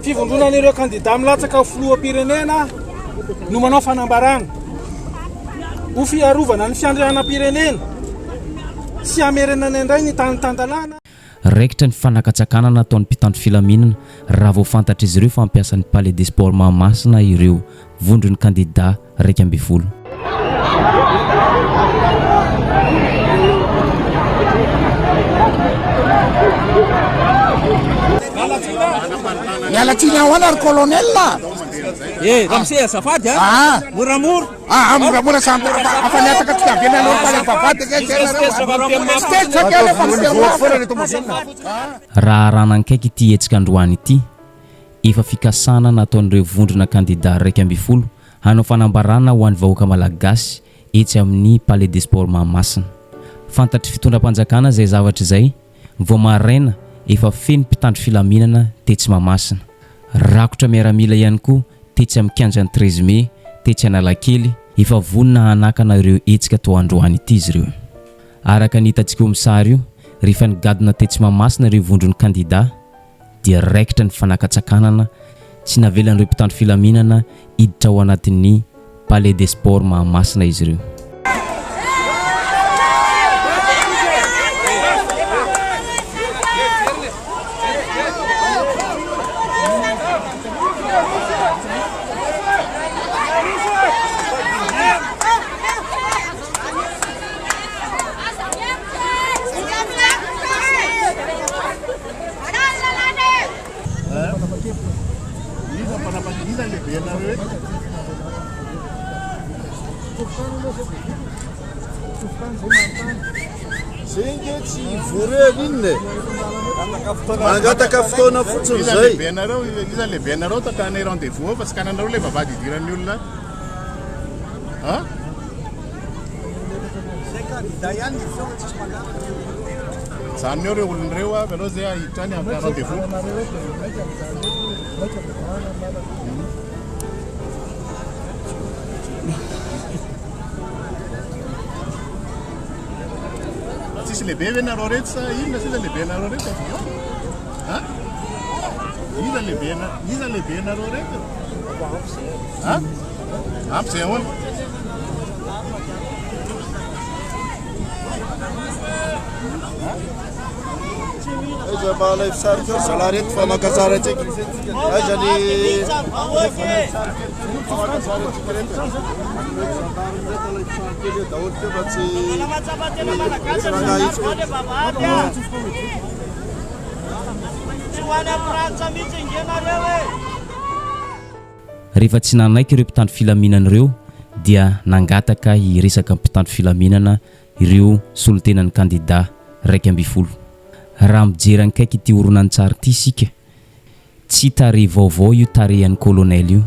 fivondronan'ireo kandida milatsaka filoham-pirenena no manao fanambarana ho fiarovana ny fiandrianam-pirenena sy hamerenana indray ny tanitandalana. Raikitra ny fanakatsakana nataon'ny mpitandro filaminana raha vao fantatra izy ireo fampiasan'ny Palais des Sports Mahamasina ireo vondron'ny kandida 12. Miala tsiny ahoana ry colonel Ramsey azafady moramora moramora samby afaniataka tsy tavenanao palevavady raha ranan-kaiky ity hetsika androany ity efa fikasana nataon'ireo vondrona kandida 12 hanao fanambarana ho an'ny vahoaka malagasy etsy amin'ny Palais des Sports Mahamasina. Fantatry fitondram-panjakana zay zavatra izay vao maraina efa feno mpitandro filaminana tetsy Mahamasina. Rakotra miaramila ihany koa tetsy amin'ny kianjan'ny 13 Mai tetsy Analakely efa vonina hanakana ireo hetsika tao androany ity izy ireo. Araka ny hitantsika amin'ny sary io rehefa nigadona tetsy Mahamasina ireo vondron'ny kandida dia raikitra ny fanakatsakanana tsy navelan'ireo mpitandro filaminana hiditra ao anatin'ny Palais des Sports Mahamasina izy ireo. Mangataka fotoana fotsiny zay. Iza lehibe anareo takany rendez-vous fa tsy kananareo le vavady idiran'ny olona. Zany eo reo olon'ireo anao zay hitrany amin'ny rendez-vous. Sisy lehibe ve nareo reto sa inona sisa lehibe nareo reto? Iza lehibe nareo reto? Ampy zay ahoana? Aiza mba alay fisarika zala reto fa maka tsara antsika. Aiza ny rehefa tsy nanaiky ireo mpitandro filaminana ireo dia nangataka hiresaka mpitandro filaminana ireo solotenan'ny kandida 12. Raha mijery ankaiky ity horonan-tsary ity isika tsy tarehy vaovao io tarehan'ny colonel io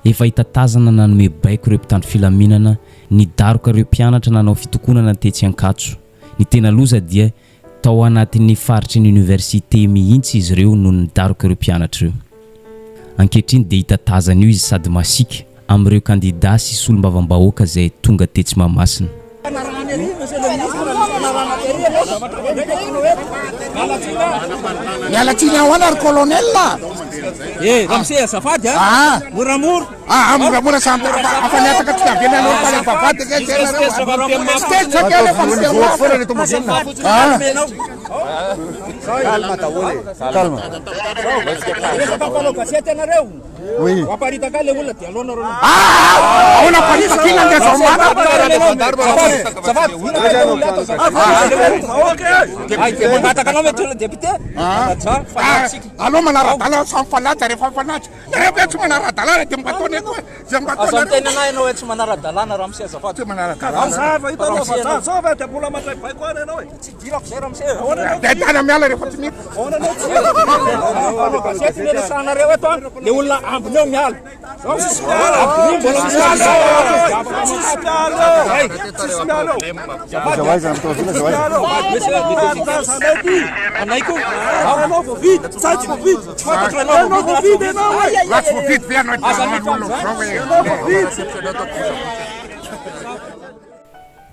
efa hitatazana nanome baiko ireo mpitandro filaminana nidaroka ireo mpianatra nanao fitokonana tetsy Ankatso. Ny tena loza dia tao anatin'ny faritry ny université mihitsy izy ireo no nidaroka ireo mpianatra ireo. Ankehitriny dia hitatazana io izy sady masika amin'ireo kandida sy solombavam-bahoaka izay tonga tetsy Mahamasina. miala tsiny ahoana ry colonel Ramsey azafady moramora moramora samby afaniataka tsy tavenanao palevavady calme daholo calme. gazety anareo waparitaka le olona dia alohanareo ahoana paritaka ina ndia zao mana mangataka anao mety olona député aloha manaradala samy falaja rehefa fanaja rehefa tsy manaradalana dia mbatony eko zay mbatonytenana ianao hoe tsy manaradalana Ramsey azafady tsy manaradalana zava dia mbola mandray baiko any ianao tsy dirako zay Ramsey dia tana miala rehefa tsy mety gazety miresanareo eto le olona ambineo miala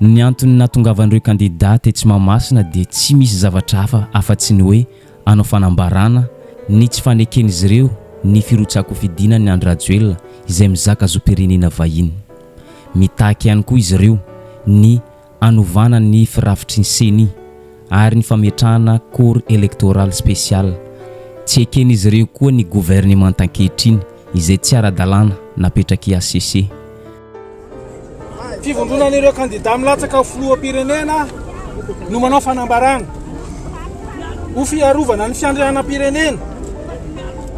ny antony natongavan'ireo kandida tetsy Mahamasina dia tsy misy zavatra hafa afa-tsy ny hoe anao fanambarana ny tsy faneken'izy ireo ny firotsako fidina ny Andrajoelina izay mizaka zopirenena vahiny. Mitaky ihany koa izy ireo ny anovana ny firafitry ny seni ary ny fametrahana corps électoral spécial. Tsy eken'izy ireo koa ny gouvernement ankehitriny izay tsy ara-dalàna napetraky ACC. Fivondronan'ireo kandida milatsaka filoham-pirenena no manao fanambarana ho fiarovana ny fiandrianam-pirenena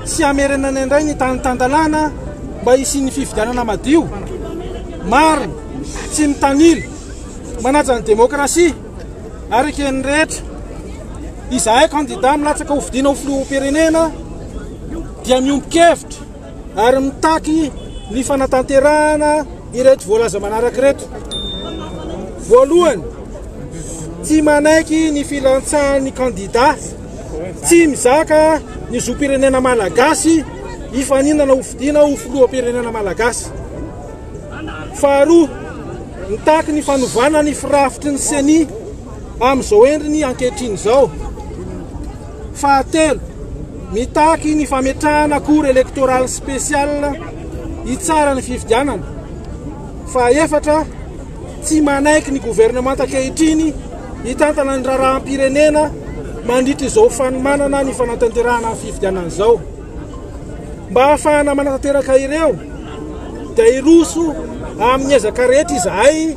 sy amerenana indray ny tany-tandalàna mba hisian'ny fifidianana madio, marina, tsy mitanila, manaja ny demokrasia ary eken'ny rehetra. Izahay kandida milatsaka ho fidiana ho filoham-pirenena dia miombon-kevitra ary mitaky ny fanatanterahana ireto voalaza manaraka reto. Voalohany, tsy manaiky ny filantsahan'ny kandida, tsy mizaka ny zom-pirenena malagasy hifaninana ho fidiana ho filoham-pirenena malagasy. Faharoa, mitaky ny fanovana ny firafitry ny seni amin'izao endriny ankehitriny izao. Fahatelo, mitaky ny fametrahana corps électoral spécial hitsara ny fifidianana. Fahaefatra, tsy manaiky ny gouvernement ankehitriny hitantana ny raharaha-pirenena mandritra izao fanomanana ny fanatanterahana ny fifidianana izao. Mba hahafahana manatanteraka ireo dia hiroso amin'ny ezaka rehetra izahay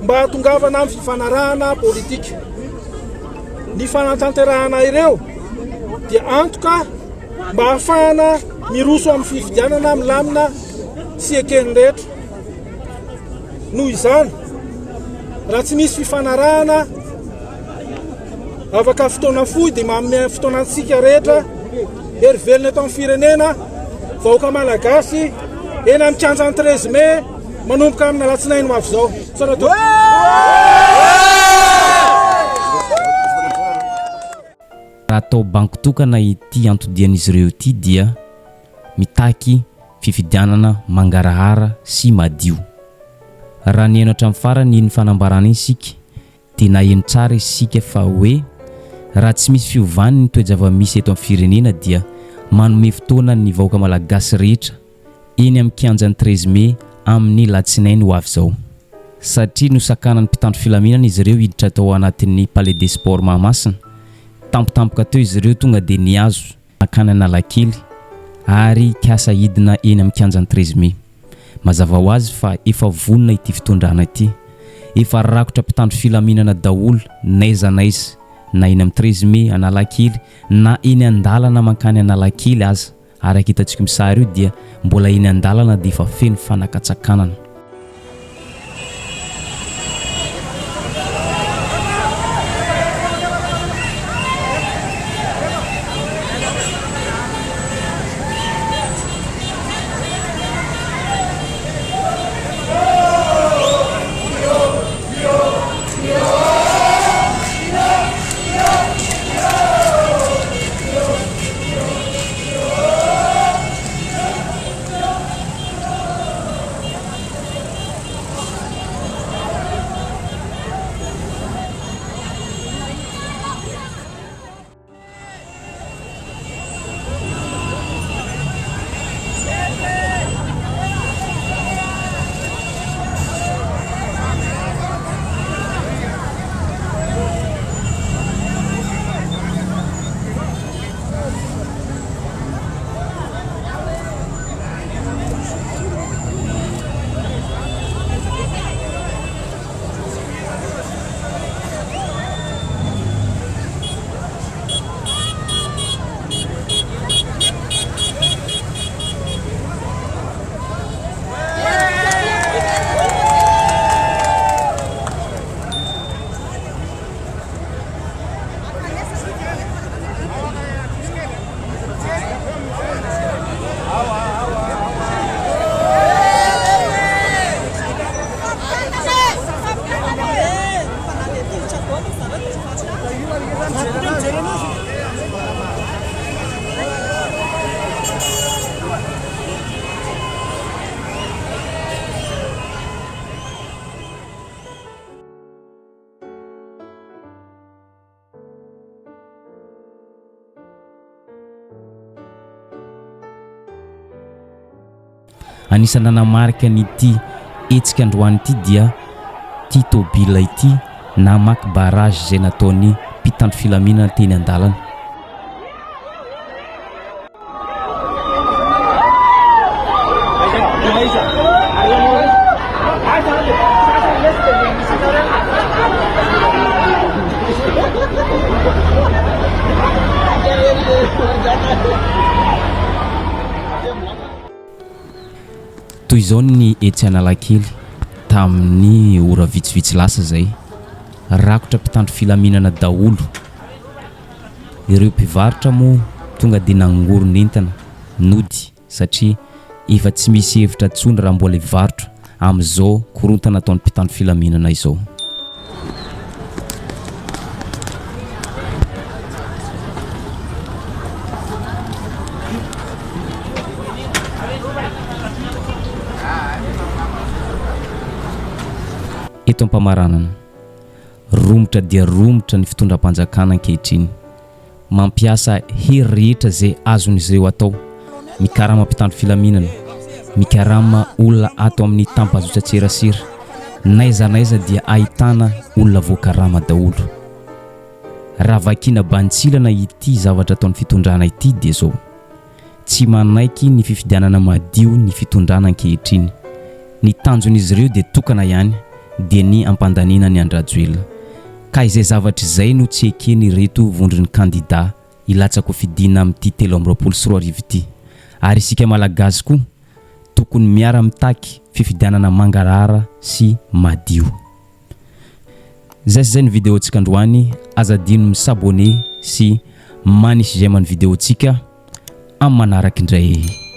mba hatongavana amin'ny fifanarahana politika. Ny fanatanterahana ireo dia antoka mba hahafahana miroso amin'ny fifidianana milamina sy eken'ny rehetra. Noho izany, raha tsy misy fifanarahana afaka fotoana fohy dia manome fotoanantsika rehetra herivelona eto amin'ny firenena vahoaka malagasy eny amin'ny kianjan'ny 13 mai manomboka amin'ny alatsinainy ho avy izao. Tsara toa. Raha atao banky tokana ity antodian'izy ireo ity dia mitaky fifidianana mangarahara sy madio. Raha ny hainao hatramin'ny farany ny fanambarana isika dia naheno tsara isika fa hoe raha tsy misy fiovany ny toe-java-misy eto amin'ny firenena dia manome fotoana ny vahoaka malagasy rehetra eny amin'ny kianjan'ny 13 mai amin'ny latsinainy ho avy izao. Satria nosakanan'ny mpitandro filaminana izy ireo hiditra tao anatin'ny Palais des Sports Mahamasina. Tampotampoka teo izy ireo tonga dia niazo akany Analakely ary kiasa hidina eny amin'ny kianjan'ny 13 mai. Mazava ho azy fa efa vonona ity fitondrana ity. Efa rakotra mpitandro filaminana daholo naiza na eny amin'ny 13 mai Analakely na eny an-dalana mankany Analakely aza. Ary hitantsika misary io dia mbola eny an-dalana dia efa feno fanakatsakanana. Anisany nanamarika n'ity hetsika androany ity dia ty tôbila ity namaky barrage zay nataony mpitandro filaminana teny an-dalana. Toy izao ny etsy Analakely tamin'ny ora vitsivitsy lasa zay, rakotra mpitandro filaminana daholo. Ireo mpivarotra moa tonga dia nangorona entana nody satria efa tsy misy hevitra intsony raha mbola hivarotra amin'izao korontana ataon'ny mpitandro filaminana izao. Eto ampamaranana, romotra dia romotra ny fitondram-panjakana ankehitriny, mampiasa hery rehetra zay azon'izy ireo atao, mikarama mpitandro filaminana, mikarama olona ato amin'ny tampazotra-tserasera, naiza dia ahitana olona voakarama daholo. Raha vakina bantsilana ity zavatra ataon'ny fitondrana ity dia zao, tsy manaiky ny fifidianana madio ny fitondrana ankehitriny. Ny tanjon'izy ireo dia tokana ihany dia ny ampandanina ny andrajoelona. Ka izay zavatra izay no tsy ekeny reto vondron'ny kandida ilatsako fidina amin'ity 2024 ity. Ary isika malagasy koa tokony miara-mitaky fifidianana mangarara sy madio. Zay ny vidéo tsika androany, azadino misabone sy manisy j'aime ny vidéo tsika amin'ny manaraka indray.